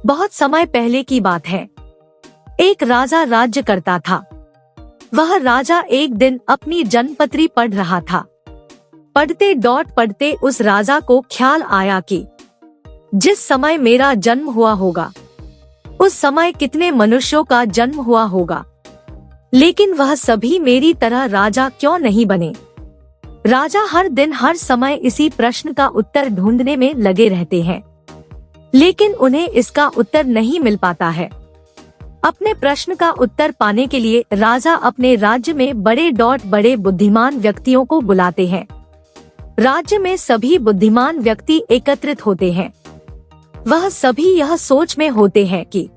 बहुत समय पहले की बात है। एक राजा राज्य करता था। वह राजा एक दिन अपनी जन्मपत्री पढ़ रहा था। पढ़ते उस राजा को ख्याल आया कि जिस समय मेरा जन्म हुआ होगा उस समय कितने मनुष्यों का जन्म हुआ होगा, लेकिन वह सभी मेरी तरह राजा क्यों नहीं बने। राजा हर दिन हर समय इसी प्रश्न का उत्तर ढूंढने में लगे रहते हैं, लेकिन उन्हें इसका उत्तर नहीं मिल पाता है। अपने प्रश्न का उत्तर पाने के लिए राजा अपने राज्य में बड़े बुद्धिमान व्यक्तियों को बुलाते हैं। राज्य में सभी बुद्धिमान व्यक्ति एकत्रित होते हैं। वह सभी यह सोच में होते हैं कि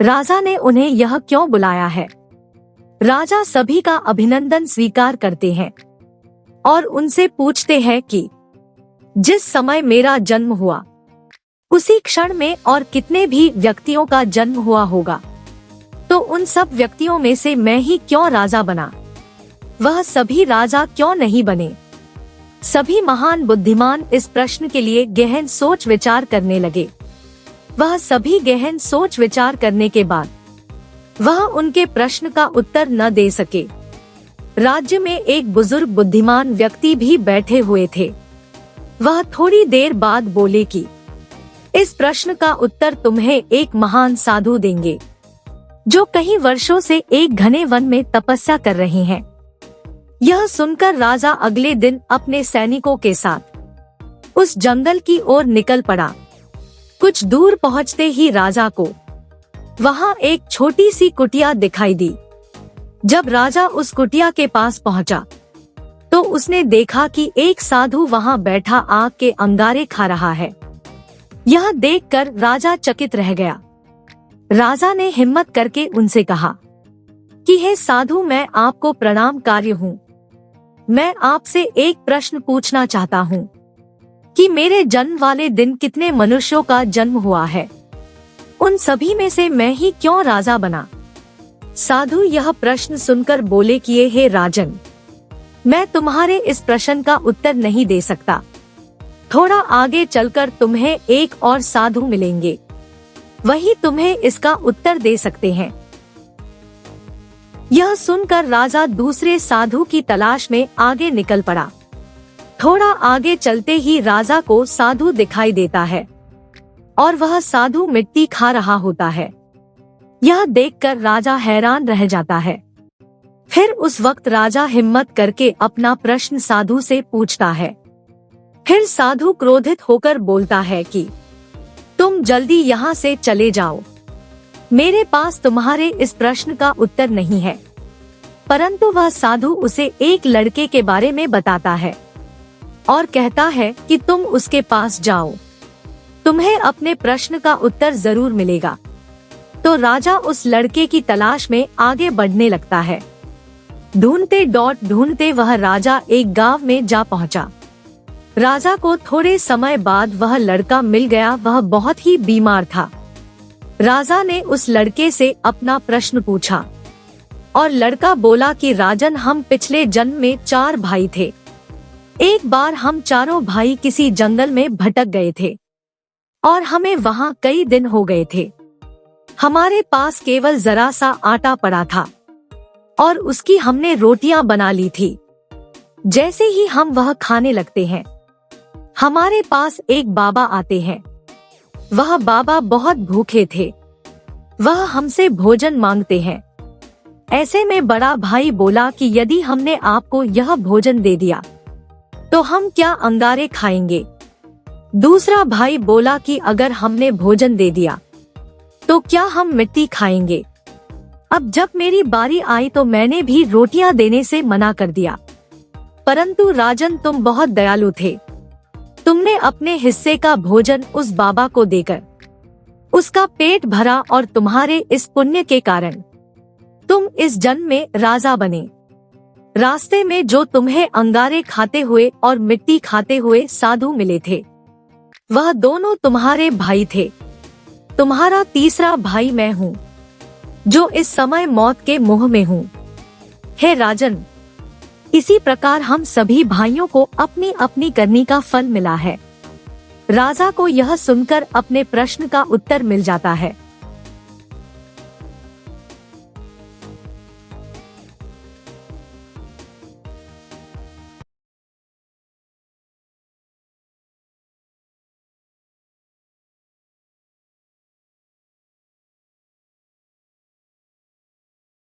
राजा ने उन्हें यह क्यों बुलाया है। राजा सभी का अभिनंदन स्वीकार करते हैं और उनसे पूछते हैं कि जिस समय मेरा जन्म हुआ उसी क्षण में और कितने भी व्यक्तियों का जन्म हुआ होगा, तो उन सब व्यक्तियों में से मैं ही क्यों राजा बना। वह सभी राजा क्यों नहीं बने। सभी महान बुद्धिमान इस प्रश्न के लिए गहन सोच विचार करने लगे। वह सभी गहन सोच विचार करने के बाद वह उनके प्रश्न का उत्तर न दे सके। राज्य में एक बुजुर्ग बुद्धिमान व्यक्ति भी बैठे हुए थे। वह थोड़ी देर बाद बोले कि इस प्रश्न का उत्तर तुम्हें एक महान साधु देंगे, जो कई वर्षों से एक घने वन में तपस्या कर रहे हैं। यह सुनकर राजा अगले दिन अपने सैनिकों के साथ उस जंगल की ओर निकल पड़ा। कुछ दूर पहुंचते ही राजा को वहां एक छोटी सी कुटिया दिखाई दी। जब राजा उस कुटिया के पास पहुंचा तो उसने देखा कि एक साधु वहां बैठा आग के अंगारे खा रहा है। यह देखकर राजा चकित रह गया। राजा ने हिम्मत करके उनसे कहा कि हे साधु, मैं आपको प्रणाम कार्य हूँ। मैं आपसे एक प्रश्न पूछना चाहता हूँ कि मेरे जन्म वाले दिन कितने मनुष्यों का जन्म हुआ है। उन सभी में से मैं ही क्यों राजा बना। साधु यह प्रश्न सुनकर बोले कि हे राजन, मैं तुम्हारे इस प्रश्न का उत्तर नहीं दे सकता। थोड़ा आगे चलकर तुम्हें एक और साधु मिलेंगे, वही तुम्हें इसका उत्तर दे सकते हैं। यह सुनकर राजा दूसरे साधु की तलाश में आगे निकल पड़ा। थोड़ा आगे चलते ही राजा को साधु दिखाई देता है और वह साधु मिट्टी खा रहा होता है। यह देखकर राजा हैरान रह जाता है। फिर उस वक्त राजा हिम्मत करके अपना प्रश्न साधु से पूछता है। फिर साधु क्रोधित होकर बोलता है कि तुम जल्दी यहाँ से चले जाओ, मेरे पास तुम्हारे इस प्रश्न का उत्तर नहीं है। परंतु वह साधु उसे एक लड़के के बारे में बताता है और कहता है कि तुम उसके पास जाओ, तुम्हें अपने प्रश्न का उत्तर जरूर मिलेगा। तो राजा उस लड़के की तलाश में आगे बढ़ने लगता है। ढूंढते वह राजा एक गांव में जा पहुंचा। राजा को थोड़े समय बाद वह लड़का मिल गया। वह बहुत ही बीमार था। राजा ने उस लड़के से अपना प्रश्न पूछा और लड़का बोला कि राजन, हम पिछले जन्म में 4 भाई थे। एक बार हम चारों भाई किसी जंगल में भटक गए थे और हमें वहां कई दिन हो गए थे। हमारे पास केवल जरा सा आटा पड़ा था और उसकी हमने रोटियां बना ली थी। जैसे ही हम वह खाने लगते हैं, हमारे पास एक बाबा आते हैं। वह बाबा बहुत भूखे थे। वह हमसे भोजन मांगते हैं। ऐसे में बड़ा भाई बोला कि यदि हमने आपको यह भोजन दे दिया तो हम क्या अंगारे खाएंगे। दूसरा भाई बोला कि अगर हमने भोजन दे दिया तो क्या हम मिट्टी खाएंगे। अब जब मेरी बारी आई तो मैंने भी रोटियां देने से मना कर दिया, परंतु राजन, तुम बहुत दयालु थे। तुमने अपने हिस्से का भोजन उस बाबा को देकर उसका पेट भरा और तुम्हारे इस पुण्य के कारण तुम इस जन्म में राजा बने। रास्ते में जो तुम्हें अंगारे खाते हुए और मिट्टी खाते हुए साधु मिले थे, वह दोनों तुम्हारे भाई थे। तुम्हारा तीसरा भाई मैं हूँ, जो इस समय मौत के मुंह में हूँ। हे राजन, इसी प्रकार हम सभी भाइयों को अपनी अपनी करनी का फल मिला है। राजा को यह सुनकर अपने प्रश्न का उत्तर मिल जाता है।